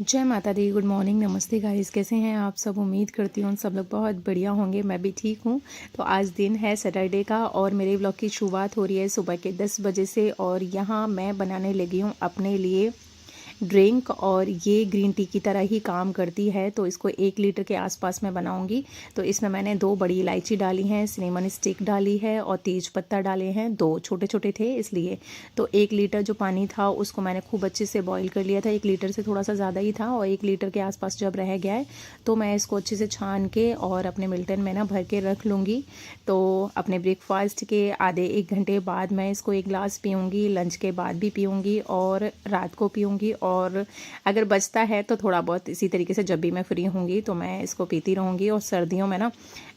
जय माता दी। Good morning, नमस्ते गाइस। कैसे हैं आप सब? उम्मीद करती हूँ सब लोग बहुत बढ़िया होंगे। मैं भी ठीक हूँ। तो आज दिन है सैटरडे का और मेरे व्लॉग की शुरुआत हो रही है सुबह के 10 बजे से। और यहाँ मैं बनाने लगी हूँ अपने लिए ड्रिंक, और ये ग्रीन टी की तरह ही काम करती है। तो इसको 1 लीटर के आसपास मैं बनाऊंगी। तो इसमें मैंने 2 बड़ी इलायची डाली हैं, सिनेमन स्टिक डाली है और तेज पत्ता डाले हैं। 2 छोटे छोटे थे इसलिए। तो 1 लीटर जो पानी था उसको मैंने खूब अच्छे से बॉईल कर लिया था। 1 लीटर से थोड़ा सा ज़्यादा ही था और 1 लीटर के आसपास जब रह गया है तो मैं इसको अच्छे से छान के और अपने मिल्टन में ना भर के रख लूँगी। तो अपने ब्रेकफास्ट के आधे 1 घंटे बाद मैं इसको 1 गिलास पीऊँगी, लंच के बाद भी पीऊँगी और रात को पीऊँगी। और अगर बचता है तो थोड़ा बहुत इसी तरीके से जब भी मैं फ्री होंगी तो मैं इसको पीती रहूँगी। और सर्दियों में ना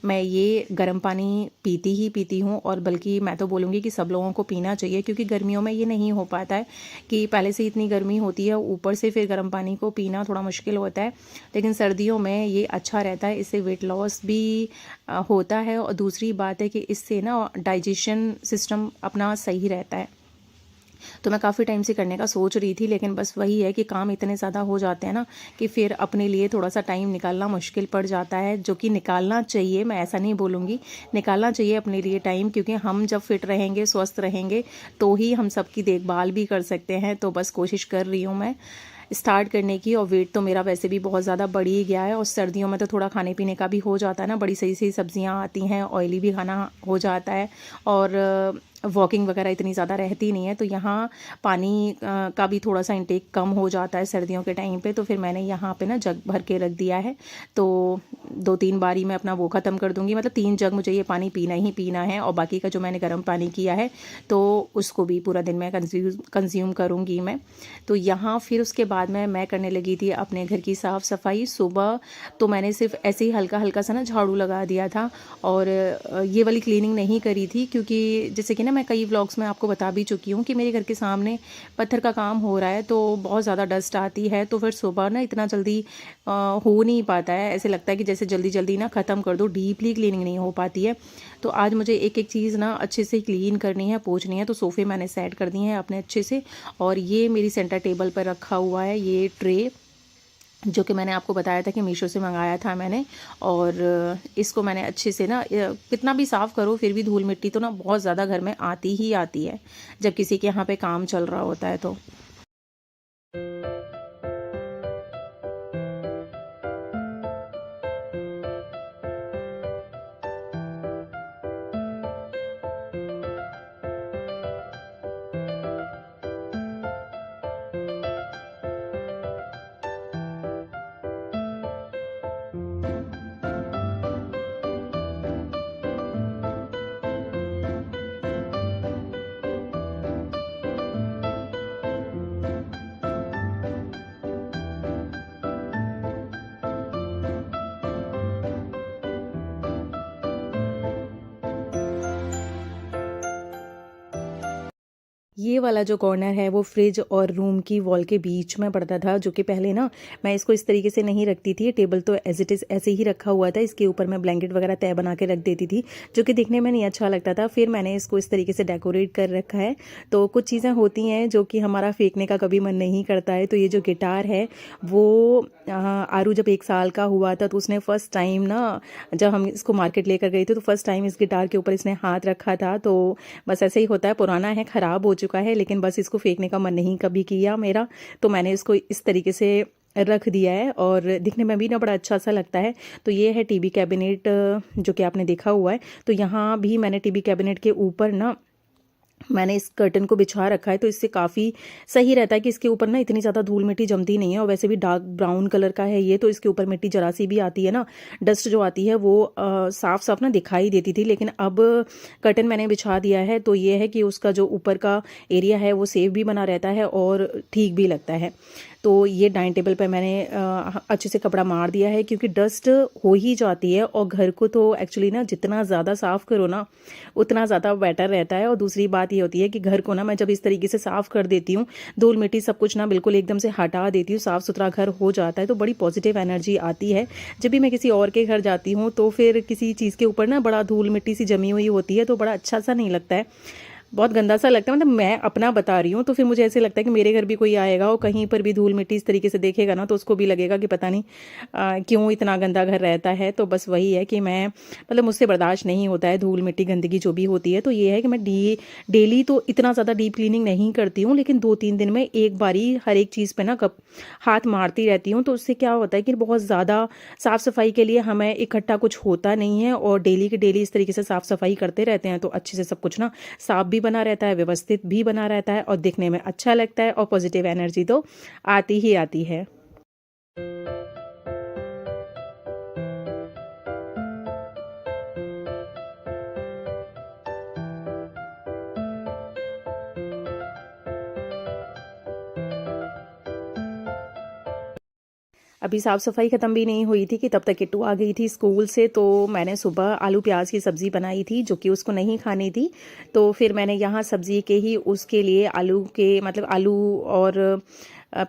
मैं ये गर्म पानी पीती हूँ, और बल्कि मैं तो बोलूँगी कि सब लोगों को पीना चाहिए, क्योंकि गर्मियों में ये नहीं हो पाता है कि पहले से इतनी गर्मी होती है, ऊपर से फिर गर्म पानी को पीना थोड़ा मुश्किल होता है। लेकिन सर्दियों में ये अच्छा रहता है, इससे वेट लॉस भी होता है। और दूसरी बात है कि इससे ना डाइजेशन सिस्टम अपना सही रहता है। तो मैं काफ़ी टाइम से करने का सोच रही थी, लेकिन बस वही है कि काम इतने ज़्यादा हो जाते हैं ना कि फिर अपने लिए थोड़ा सा टाइम निकालना मुश्किल पड़ जाता है, जो कि निकालना चाहिए। मैं ऐसा नहीं बोलूँगी, निकालना चाहिए अपने लिए टाइम, क्योंकि हम जब फिट रहेंगे, स्वस्थ रहेंगे, तो ही हम सबकी देखभाल भी कर सकते हैं। तो बस कोशिश कर रही हूँ मैं स्टार्ट करने की। और वेट तो मेरा वैसे भी बहुत ज़्यादा बढ़ ही गया है, और सर्दियों में तो थोड़ा खाने पीने का भी हो जाता है ना, बड़ी सही सही सब्जियां आती हैं, ऑयली भी खाना हो जाता है, और वॉकिंग वगैरह इतनी ज़्यादा रहती नहीं है। तो यहाँ पानी का भी थोड़ा सा इंटेक कम हो जाता है सर्दियों के टाइम पे। तो फिर मैंने यहाँ पे ना जग भर के रख दिया है। तो 2-3 बारी मैं अपना वो ख़त्म कर दूँगी, मतलब 3 जग मुझे ये पानी पीना ही पीना है। और बाकी का जो मैंने गर्म पानी किया है तो उसको भी पूरा दिन में कंज्यूम करूँगी मैं। तो यहाँ फिर उसके बाद में मैं करने लगी थी अपने घर की साफ़ सफाई। सुबह तो मैंने सिर्फ ऐसे ही हल्का हल्का सा ना झाड़ू लगा दिया था, और ये वाली क्लीनिंग नहीं करी थी, क्योंकि जैसे कि ना मैं कई व्लॉग्स में आपको बता भी चुकी हूँ कि मेरे घर के सामने पत्थर का काम हो रहा है, तो बहुत ज़्यादा डस्ट आती है। तो फिर सुबह ना इतना जल्दी हो नहीं पाता है, ऐसे लगता है कि जैसे जल्दी जल्दी ना ख़त्म कर दो, डीपली क्लीनिंग नहीं हो पाती है। तो आज मुझे एक एक चीज़ ना अच्छे से क्लीन करनी है, पोंछनी है। तो सोफ़े मैंने सेट कर दिए हैं अपने अच्छे से। और ये मेरी सेंटर टेबल पर रखा हुआ है ये ट्रे, जो कि मैंने आपको बताया था कि मीशो से मंगाया था मैंने। और इसको मैंने अच्छे से ना कितना भी साफ़ करो फिर भी धूल मिट्टी तो ना बहुत ज़्यादा घर में आती ही आती है जब किसी के यहाँ पे काम चल रहा होता है तो। ये वाला जो कॉर्नर है वो फ्रिज और रूम की वॉल के बीच में पड़ता था, जो कि पहले ना मैं इसको इस तरीके से नहीं रखती थी। टेबल तो एज इट इज़ ऐसे ही रखा हुआ था, इसके ऊपर मैं ब्लैंकेट वगैरह तय बना के रख देती थी, जो कि दिखने में नहीं अच्छा लगता था। फिर मैंने इसको इस तरीके से डेकोरेट कर रखा है। तो कुछ चीज़ें होती हैं जो कि हमारा फेंकने का कभी मन नहीं करता है। तो ये जो गिटार है वो आरू जब 1 साल का हुआ था तो उसने फर्स्ट टाइम ना, जब हम इसको मार्केट लेकर गए थे तो फर्स्ट टाइम इस गिटार के ऊपर इसने हाथ रखा था। तो बस ऐसे ही होता है, पुराना है, ख़राब हो चुका है, लेकिन बस इसको फेंकने का मन नहीं कभी किया मेरा। तो मैंने इसको इस तरीके से रख दिया है, और दिखने में भी ना बड़ा अच्छा सा लगता है। तो ये है टीवी कैबिनेट, जो कि आपने देखा हुआ है। तो यहाँ भी मैंने टीवी कैबिनेट के ऊपर ना मैंने इस कर्टन को बिछा रखा है, तो इससे काफ़ी सही रहता है कि इसके ऊपर ना इतनी ज़्यादा धूल मिट्टी जमती नहीं है। और वैसे भी डार्क ब्राउन कलर का है ये, तो इसके ऊपर मिट्टी जरा सी भी आती है ना, डस्ट जो आती है वो साफ साफ ना दिखाई देती थी। लेकिन अब कर्टन मैंने बिछा दिया है तो ये है कि उसका जो ऊपर का एरिया है वो सेफ भी बना रहता है और ठीक भी लगता है। तो ये डाइनिंग टेबल पर मैंने अच्छे से कपड़ा मार दिया है, क्योंकि डस्ट हो ही जाती है। और घर को तो एक्चुअली ना जितना ज़्यादा साफ़ करो ना उतना ज़्यादा बेटर रहता है। और दूसरी बात ये होती है कि घर को ना मैं जब इस तरीके से साफ़ कर देती हूँ, धूल मिट्टी सब कुछ ना बिल्कुल एकदम से हटा देती हूँ, साफ़ सुथरा घर हो जाता है, तो बड़ी पॉजिटिव एनर्जी आती है। जब भी मैं किसी और के घर जाती हूँ तो फिर किसी चीज़ के ऊपर ना बड़ा धूल मिट्टी सी जमी हुई होती है तो बड़ा अच्छा सा नहीं लगता है। बहुत गंदा सा लगता है, मतलब मैं अपना बता रही हूँ। तो फिर मुझे ऐसे लगता है कि मेरे घर भी कोई आएगा और कहीं पर भी धूल मिट्टी इस तरीके से देखेगा ना, तो उसको भी लगेगा कि पता नहीं क्यों इतना गंदा घर रहता है। तो बस वही है कि मैं मतलब मुझसे बर्दाश्त नहीं होता है धूल मिट्टी गंदगी जो भी होती है। तो ये है कि मैं डेली तो इतना ज़्यादा डीप क्लीनिंग नहीं करती हूँ, लेकिन 2-3 दिन में एक बारी हर एक चीज़ पे ना कब हाथ मारती रहती हूँ। तो उससे क्या होता है कि बहुत ज़्यादा साफ़ सफाई के लिए हमें इकट्ठा कुछ होता नहीं है, और डेली के डेली इस तरीके से साफ़ सफाई करते रहते हैं तो अच्छे से सब कुछ ना साफ भी बना रहता है, व्यवस्थित भी बना रहता है और दिखने में अच्छा लगता है, और पॉजिटिव एनर्जी तो आती ही आती है। अभी साफ़ सफाई ख़त्म भी नहीं हुई थी कि तब तक किट्टू आ गई थी स्कूल से। तो मैंने सुबह आलू प्याज की सब्ज़ी बनाई थी जो कि उसको नहीं खानी थी। तो फिर मैंने यहाँ सब्ज़ी के ही उसके लिए आलू के मतलब आलू और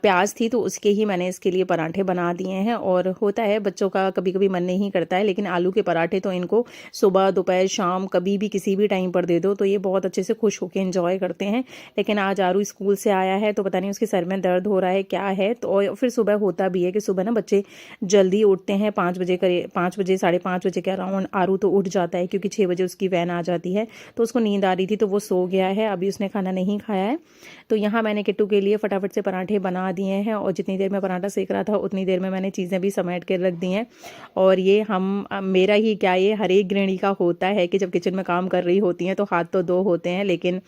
प्याज थी, तो उसके ही मैंने इसके लिए पराठे बना दिए हैं। और होता है बच्चों का कभी कभी मन नहीं करता है, लेकिन आलू के पराठे तो इनको सुबह दोपहर शाम कभी भी किसी भी टाइम पर दे दो तो ये बहुत अच्छे से खुश होकर एंजॉय करते हैं। लेकिन आज आरू स्कूल से आया है तो पता नहीं उसके सर में दर्द हो रहा है क्या है। तो और फिर सुबह होता भी है कि सुबह ना बच्चे जल्दी उठते हैं, 5 बजे 5 बजे 5:30 बजे के अराउंड आरू तो उठ जाता है, क्योंकि 6 बजे उसकी वैन आ जाती है। तो उसको नींद आ रही थी तो वो सो गया है, अभी उसने खाना नहीं खाया है। तो यहाँ मैंने किट्टू के लिए फटाफट से पराठे बना दिए हैं, और जितनी देर में पराठा सेक रहा था उतनी देर में मैंने चीज़ें भी समेट कर रख दी हैं। और ये मेरा ही क्या, ये हर एक गृहिणी का होता है कि जब किचन में काम कर रही होती हैं तो हाथ तो दो होते हैं, लेकिन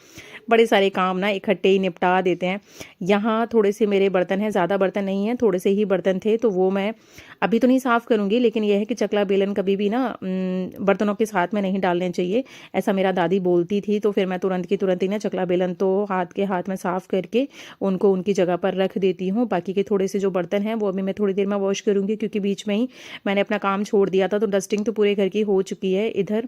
बड़े सारे काम ना इकट्ठे ही निपटा देते हैं। यहाँ थोड़े से मेरे बर्तन हैं, ज़्यादा बर्तन नहीं हैं, थोड़े से ही बर्तन थे, तो वो मैं अभी तो नहीं साफ़ करूँगी। लेकिन यह है कि चकला बेलन कभी भी ना बर्तनों के साथ में नहीं डालने चाहिए, ऐसा मेरा दादी बोलती थी। तो फिर मैं तुरंत की तुरंत ही ना चकला बेलन तो हाथ में साफ़ करके उनको उनकी जगह पर रख देती हूँ। बाकी के थोड़े से जो बर्तन हैं वो अभी मैं थोड़ी देर में वॉश करूँगी, क्योंकि बीच में ही मैंने अपना काम छोड़ दिया था। तो डस्टिंग तो पूरे घर की हो चुकी है, इधर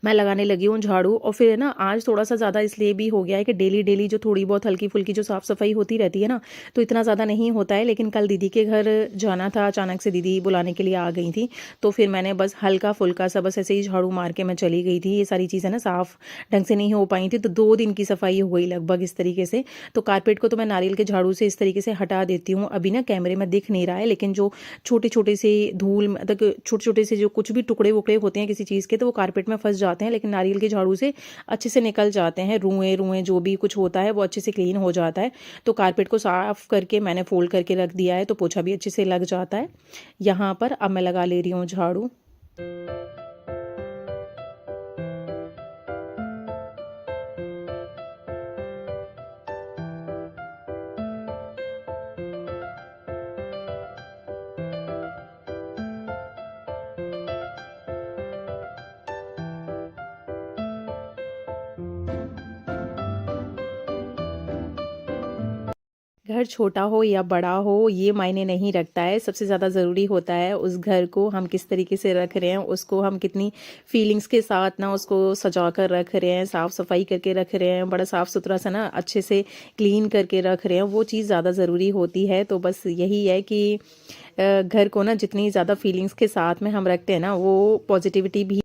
मैं लगाने लगी हूँ झाड़ू। और फिर ना आज थोड़ा सा ज़्यादा इसलिए भी हो गया है कि डेली डेली जो थोड़ी बहुत हल्की फुल्की जो साफ़ सफाई होती रहती है ना, तो इतना ज़्यादा नहीं होता है। लेकिन कल दीदी के घर जाना था, अचानक से दीदी बुलाने के लिए आ गई थी। तो फिर मैंने बस हल्का फुल्का सा बस ऐसे ही झाड़ू मार के मैं चली गई थी। ये सारी चीज़ें ना साफ़ ढंग से नहीं हो पाई थी, तो 2 दिन की सफाई हो गई लगभग इस तरीके से। तो कारपेट को तो मैं नारियल के झाड़ू से इस तरीके से हटा देती हूँ। अभी ना कैमरे में दिख नहीं रहा है, लेकिन जो छोटे छोटे से धूल मतलब छोटे छोटे से जो कुछ भी टुकड़े वुकड़े होते हैं किसी चीज़ के, तो वो कारपेट में फंस जाते हैं, लेकिन नारियल के झाड़ू से अच्छे से निकल जाते हैं। रुएं रुएं जो भी कुछ होता है वो अच्छे से क्लीन हो जाता है। तो कारपेट को साफ करके मैंने फोल्ड करके रख दिया है, तो पोछा भी अच्छे से लग जाता है। यहाँ पर अब मैं लगा ले रही हूँ झाड़ू। घर छोटा हो या बड़ा हो ये मायने नहीं रखता है, सबसे ज़्यादा ज़रूरी होता है उस घर को हम किस तरीके से रख रहे हैं, उसको हम कितनी फीलिंग्स के साथ ना उसको सजा कर रख रहे हैं, साफ़ सफाई करके रख रहे हैं, बड़ा साफ़ सुथरा सा ना अच्छे से क्लीन करके रख रहे हैं, वो चीज़ ज़्यादा ज़रूरी होती है। तो बस यही है कि घर को ना जितनी ज़्यादा फीलिंग्स के साथ में हम रखते हैं ना, वो पॉजिटिविटी भी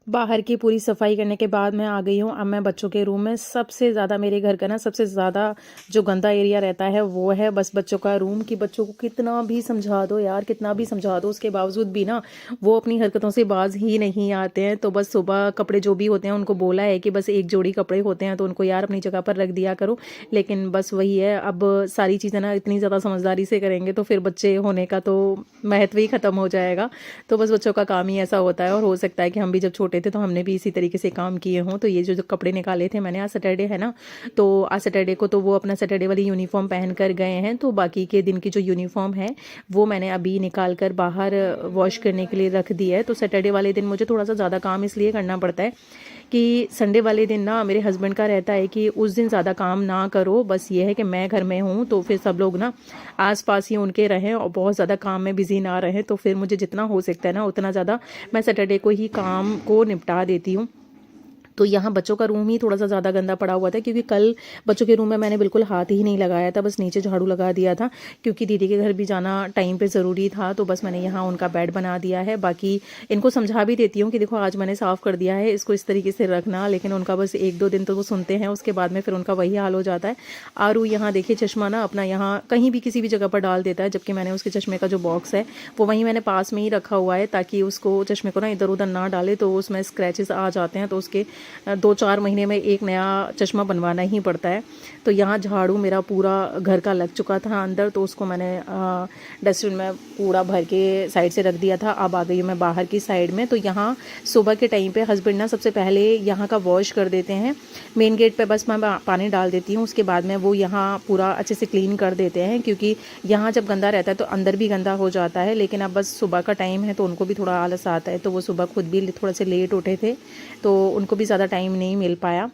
बाहर की पूरी सफाई करने के बाद मैं आ गई हूँ। अब मैं बच्चों के रूम में, सबसे ज़्यादा मेरे घर का ना सबसे ज़्यादा जो गंदा एरिया रहता है वो है बस बच्चों का रूम। कि बच्चों को कितना भी समझा दो यार, कितना भी समझा दो, उसके बावजूद भी ना वो अपनी हरकतों से बाज ही नहीं आते हैं। तो बस सुबह कपड़े जो भी होते हैं उनको बोला है कि बस एक जोड़ी कपड़े होते हैं तो उनको यार अपनी जगह पर रख दिया करो, लेकिन बस वही है, अब सारी चीज़ें ना इतनी ज़्यादा समझदारी से करेंगे तो फिर बच्चे होने का तो महत्व ही ख़त्म हो जाएगा। तो बस बच्चों का काम ही ऐसा होता है, और हो सकता है कि हम भी जब छोटे थे तो हमने भी इसी तरीके से काम किए हों। तो ये जो कपड़े निकाले थे मैंने, आज सैटरडे है ना, तो आज सैटरडे को तो वो अपना सैटरडे वाली यूनिफॉर्म पहन कर गए हैं। तो बाकी के दिन की जो यूनिफॉर्म है वो मैंने अभी निकाल कर बाहर वॉश करने के लिए रख दी है। तो सैटरडे वाले दिन मुझे थोड़ा सा ज़्यादा काम इसलिए करना पड़ता है कि संडे वाले दिन ना मेरे हस्बैंड का रहता है कि उस दिन ज़्यादा काम ना करो, बस ये है कि मैं घर में हूँ तो फिर सब लोग ना आस-पास ही उनके रहें और बहुत ज़्यादा काम में बिज़ी ना रहें। तो फिर मुझे जितना हो सकता है ना उतना ज़्यादा मैं सैटरडे को ही काम को निपटा देती हूँ। तो यहाँ बच्चों का रूम ही थोड़ा-सा ज़्यादा गंदा पड़ा हुआ था, क्योंकि कल बच्चों के रूम में मैंने बिल्कुल हाथ ही नहीं लगाया था, बस नीचे झाड़ू लगा दिया था, क्योंकि दीदी के घर भी जाना टाइम पे ज़रूरी था। तो बस मैंने यहाँ उनका बेड बना दिया है। बाकी इनको समझा भी देती हूँ कि देखो आज मैंने साफ़ कर दिया है, इसको इस तरीके से रखना, लेकिन उनका बस 1-2 दिन तो वो सुनते हैं, उसके बाद में फिर उनका वही हाल हो जाता है। आरू यहाँ देखिए चश्मा ना अपना यहाँ कहीं भी किसी भी जगह पर डाल देता है, जबकि मैंने उसके चश्मे का जो बॉक्स है वो वहीं मैंने पास में ही रखा हुआ है, ताकि उसको चश्मे को ना इधर-उधर ना डाले तो उसमें स्क्रैचेस आ जाते हैं, तो उसके 2-4 महीने में एक नया चश्मा बनवाना ही पड़ता है। तो यहाँ झाड़ू मेरा पूरा घर का लग चुका था अंदर, तो उसको मैंने डस्टबिन में कूड़ा भर के साइड से रख दिया था। अब आ गई हूँ मैं बाहर की साइड में। तो यहाँ सुबह के टाइम पे हस्बैंड ना सबसे पहले यहाँ का वॉश कर देते हैं। मेन गेट पे बस मैं पानी डाल देती हूँ, उसके बाद में वो यहाँ पूरा अच्छे से क्लीन कर देते हैं, क्योंकि यहाँ जब गंदा रहता है तो अंदर भी गंदा हो जाता है। लेकिन अब बस सुबह का टाइम है तो उनको भी थोड़ा आलस आता है, तो वो सुबह खुद भी थोड़ा से लेट उठे थे, तो उनको भी ज़्यादा टाइम नहीं मिल पाया।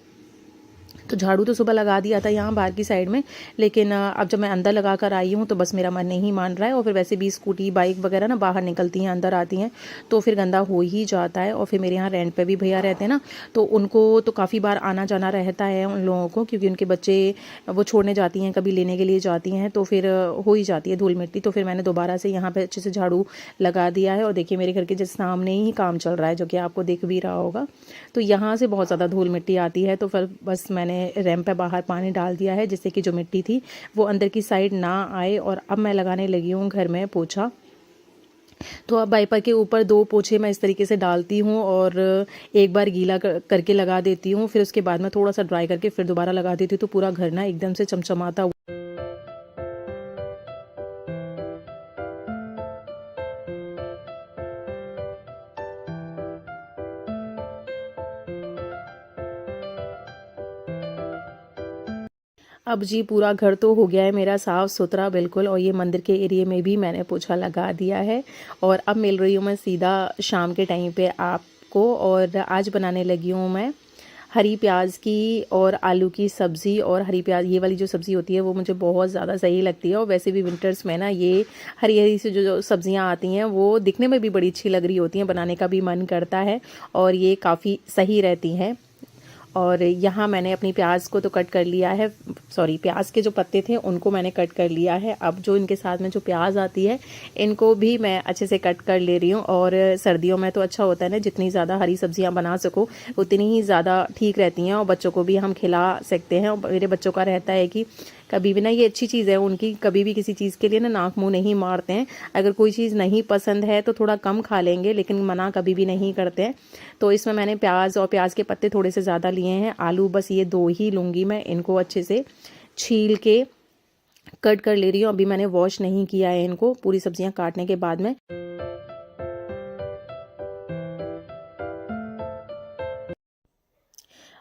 तो झाड़ू तो सुबह लगा दिया था यहाँ बाहर की साइड में, लेकिन अब जब मैं अंदर लगा कर आई हूँ तो बस मेरा मन नहीं मान रहा है। और फिर वैसे भी स्कूटी बाइक वगैरह ना बाहर निकलती हैं अंदर आती हैं तो फिर गंदा हो ही जाता है। और फिर मेरे यहाँ रेंट पे भी भैया रहते हैं ना, तो उनको तो काफ़ी बार आना जाना रहता है उन लोगों को, क्योंकि उनके बच्चे वो छोड़ने जाती हैं, कभी लेने के लिए जाती हैं, तो फिर हो ही जाती है धूल मिट्टी। तो फिर मैंने दोबारा से यहाँ पर अच्छे से झाड़ू लगा दिया है। और देखिए मेरे घर के जस्ट सामने ही काम चल रहा है, जो कि आपको दिख भी रहा होगा। तो यहाँ से बहुत ज़्यादा धूल मिट्टी आती है, तो फिर बस मैंने रैंप पे बाहर पानी डाल दिया है, जिससे कि जो मिट्टी थी वो अंदर की साइड ना आए। और अब मैं लगाने लगी हूँ घर में पोछा। तो अब वाइपर के ऊपर 2 पोछे मैं इस तरीके से डालती हूँ और एक बार गीला करके लगा देती हूँ, फिर उसके बाद में थोड़ा सा ड्राई करके फिर दोबारा लगा देती हूँ, तो पूरा घर ना एकदम से चमचमाता हुआ। अब जी पूरा घर तो हो गया है मेरा साफ़ सुथरा बिल्कुल, और ये मंदिर के एरिया में भी मैंने पोछा लगा दिया है। और अब मिल रही हूँ मैं सीधा शाम के टाइम पे आपको, और आज बनाने लगी हूँ मैं हरी प्याज की और आलू की सब्ज़ी। और हरी प्याज ये वाली जो सब्ज़ी होती है वो मुझे बहुत ज़्यादा सही लगती है। और वैसे भी विंटर्स में ना ये हरी हरी से जो सब्ज़ियाँ आती हैं वो दिखने में भी बड़ी अच्छी लग रही होती हैं, बनाने का भी मन करता है, और ये काफ़ी सही रहती हैं। और यहाँ मैंने अपनी प्याज को तो कट कर लिया है, सॉरी प्याज के जो पत्ते थे उनको मैंने कट कर लिया है। अब जो इनके साथ में जो प्याज आती है इनको भी मैं अच्छे से कट कर ले रही हूँ। और सर्दियों में तो अच्छा होता है ना, जितनी ज़्यादा हरी सब्जियाँ बना सको उतनी ही ज़्यादा ठीक रहती हैं, और बच्चों को भी हम खिला सकते हैं। और मेरे बच्चों का रहता है कि कभी भी ना, ये अच्छी चीज़ है उनकी, कभी भी किसी चीज़ के लिए ना नाक मुंह नहीं मारते हैं। अगर कोई चीज़ नहीं पसंद है तो थोड़ा कम खा लेंगे, लेकिन मना कभी भी नहीं करते हैं। तो इसमें मैंने प्याज और प्याज के पत्ते थोड़े से ज़्यादा लिए हैं। आलू बस ये 2 ही लूँगी मैं, इनको अच्छे से छील के कट कर ले रही हूँ। अभी मैंने वॉश नहीं किया है इनको, पूरी सब्जियाँ काटने के बाद में।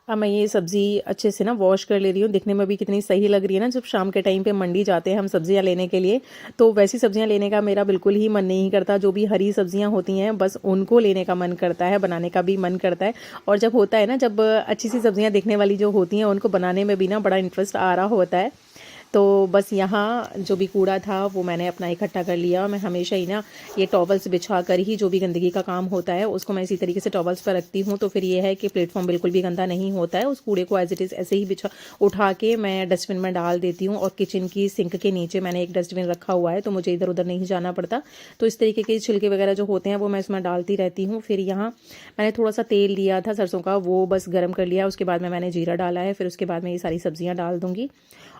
अब मैं ये सब्ज़ी अच्छे से ना वॉश कर ले रही हूँ। दिखने में भी कितनी सही लग रही है ना, जब शाम के टाइम पे मंडी जाते हैं हम सब्ज़ियाँ लेने के लिए, तो वैसी सब्ज़ियाँ लेने का मेरा बिल्कुल ही मन नहीं करता। जो भी हरी सब्ज़ियाँ होती हैं बस उनको लेने का मन करता है, बनाने का भी मन करता है। और जब होता है ना, जब अच्छी सी सब्ज़ियाँ दिखने वाली जो होती हैं उनको बनाने में भी ना बड़ा इंटरेस्ट आ रहा होता है। तो बस यहाँ जो भी कूड़ा था वो मैंने अपना इकट्ठा कर लिया। मैं हमेशा ही ना ये टॉवल्स बिछा कर ही जो भी गंदगी का काम होता है उसको मैं इसी तरीके से टॉवल्स पर रखती हूँ, तो फिर ये है कि प्लेटफॉर्म बिल्कुल भी गंदा नहीं होता है। उस कूड़े को एज इट इज़ ऐसे ही उठा के मैं डस्टबिन में डाल देती हूँ। और किचन की सिंक के नीचे मैंने एक डस्टबिन रखा हुआ है, तो मुझे इधर उधर नहीं जाना पड़ता। तो इस तरीके के छिलके वगैरह जो होते हैं वो मैं इसमें डालती रहती हूँ। फिर यहाँ मैंने थोड़ा सा तेल लिया था सरसों का, वो बस गर्म कर लिया, उसके बाद में मैंने जीरा डाला है। फिर उसके बाद में ये सारी सब्जियाँ डाल दूँगी।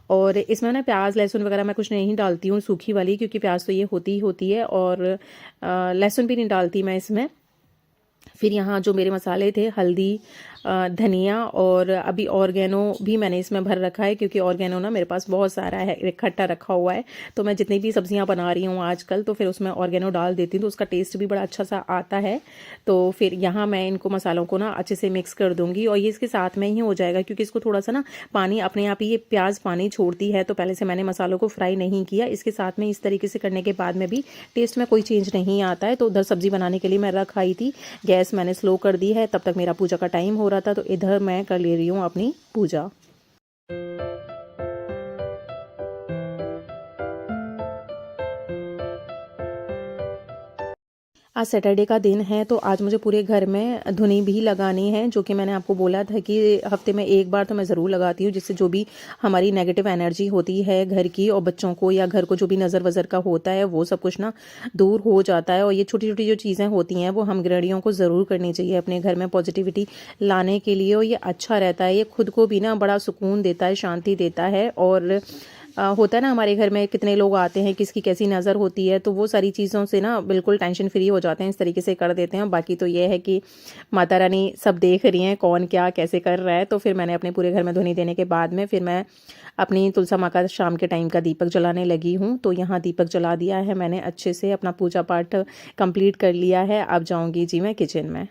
और इसमें ना प्याज लहसुन वगैरह मैं कुछ नहीं डालती हूँ सूखी वाली, क्योंकि प्याज तो ये होती ही होती है, और लहसुन भी नहीं डालती मैं इसमें। फिर यहाँ जो मेरे मसाले थे, हल्दी, धनिया, और अभी ऑर्गेनो भी मैंने इसमें भर रखा है, क्योंकि ऑर्गेनो ना मेरे पास बहुत सारा है, इकट्ठा रखा हुआ है। तो मैं जितनी भी सब्जियां बना रही हूँ आजकल तो फिर उसमें ऑर्गेनो डाल देती हूँ, तो उसका टेस्ट भी बड़ा अच्छा सा आता है। तो फिर यहाँ मैं इनको मसालों को ना अच्छे से मिक्स कर दूंगी, और ये इसके साथ में ही हो जाएगा, क्योंकि इसको थोड़ा सा ना पानी अपने आप ही ये प्याज पानी छोड़ती है। तो पहले से मैंने मसालों को फ्राई नहीं किया, इसके साथ में इस तरीके से करने के बाद में भी टेस्ट में कोई चेंज नहीं आता है। तो उधर सब्जी बनाने के लिए मैं रख आई थी गैस गैस मैंने स्लो कर दी है। तब तक मेरा पूजा का टाइम हो रहा था, तो इधर मैं कर ले रही हूँ अपनी पूजा। आज सैटरडे का दिन है, तो आज मुझे पूरे घर में धुनी भी लगानी है, जो कि मैंने आपको बोला था कि हफ्ते में एक बार तो मैं ज़रूर लगाती हूँ, जिससे जो भी हमारी नेगेटिव एनर्जी होती है घर की और बच्चों को या घर को जो भी नज़र वज़र का होता है वो सब कुछ ना दूर हो जाता है। और ये छोटी छोटी जो चीज़ें होती हैं वो हम गृहिणियों को ज़रूर करनी चाहिए अपने घर में पॉजिटिविटी लाने के लिए, और ये अच्छा रहता है। ये खुद को भी ना बड़ा सुकून देता है, शांति देता है। और होता है ना हमारे घर में कितने लोग आते हैं, किसकी कैसी नज़र होती है, तो वो सारी चीज़ों से ना बिल्कुल टेंशन फ्री हो जाते हैं, इस तरीके से कर देते हैं। बाकी तो ये है कि माता रानी सब देख रही हैं कौन क्या कैसे कर रहा है। तो फिर मैंने अपने पूरे घर में धुनी देने के बाद में फिर मैं अपनी तुलसा माँ का शाम के टाइम का दीपक जलाने लगी हूँ। तो यहाँ दीपक जला दिया है मैंने, अच्छे से अपना पूजा पाठ कंप्लीट कर लिया है। अब जाऊँगी जी मैं किचन में।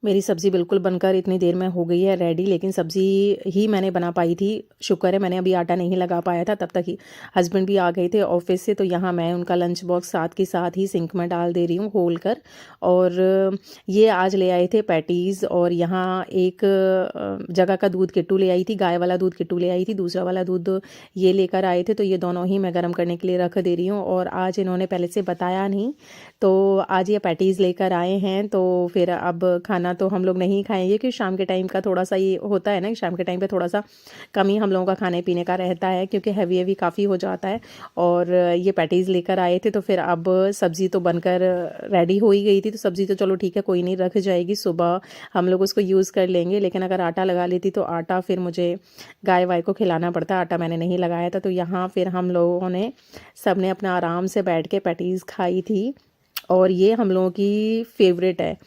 मेरी सब्ज़ी बिल्कुल बनकर इतनी देर में हो गई है रेडी, लेकिन सब्ज़ी ही मैंने बना पाई थी। शुक्र है मैंने अभी आटा नहीं लगा पाया था, तब तक ही हस्बैंड भी आ गए थे ऑफिस से। तो यहाँ मैं उनका लंच बॉक्स साथ के साथ ही सिंक में डाल दे रही हूँ खोल कर। और ये आज ले आए थे पैटीज़, और यहाँ एक जगह का दूध किट्टू ले आई थी, गाय वाला दूध किट्टू ले आई थी, दूसरा वाला दूध ये लेकर आए थे। तो ये दोनों ही मैं गर्म करने के लिए रख दे रही हूँ। और आज इन्होंने पहले से बताया नहीं, तो आज ये पैटीज़ लेकर आए हैं। तो फिर अब खाना तो हम लोग नहीं खाएंगे, कि शाम के टाइम का थोड़ा सा ये होता है ना, शाम के टाइम पे थोड़ा सा कम ही हम लोगों का खाने पीने का रहता है, क्योंकि हैवी काफ़ी हो जाता है। और ये पैटीज़ लेकर आए थे, तो फिर अब सब्ज़ी तो बनकर रेडी हो ही गई थी। तो सब्ज़ी तो चलो ठीक है, कोई नहीं, रख जाएगी, सुबह हम लोग उसको यूज़ कर लेंगे। लेकिन अगर आटा लगा लेती तो आटा फिर मुझे गाय वाय को खिलाना पड़ता, आटा मैंने नहीं लगाया था। तो यहाँ फिर हम लोगों ने सब ने अपना आराम से बैठ के पैटीज़ खाई थी, और ये हम लोगों की फेवरेट है।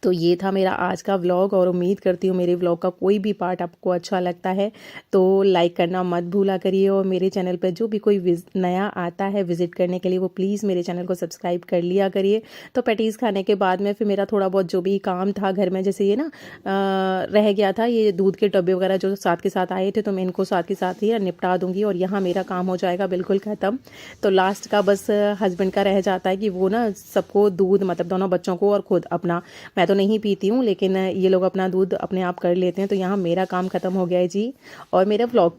तो ये था मेरा आज का व्लॉग, और उम्मीद करती हूँ मेरे व्लॉग का कोई भी पार्ट आपको अच्छा लगता है तो लाइक करना मत भूला करिए। और मेरे चैनल पर जो भी कोई नया आता है विज़िट करने के लिए, वो प्लीज़ मेरे चैनल को सब्सक्राइब कर लिया करिए। तो पैटीज़ खाने के बाद में फिर मेरा थोड़ा बहुत जो भी काम था घर में, जैसे ये ना रह गया था, ये दूध के डब्बे वगैरह जो साथ के साथ आए थे, तो मैं इनको साथ के साथ ही निपटा दूँगी, और यहाँ मेरा काम हो जाएगा बिल्कुल ख़त्म। तो लास्ट का बस हस्बैंड का रह जाता है कि वो ना सबको दूध, मतलब दोनों बच्चों को और खुद अपना, मैं तो नहीं पीती हूँ लेकिन ये लोग अपना दूध अपने आप कर लेते हैं। तो यहाँ मेरा काम ख़त्म हो गया है जी, और मेरा व्लॉग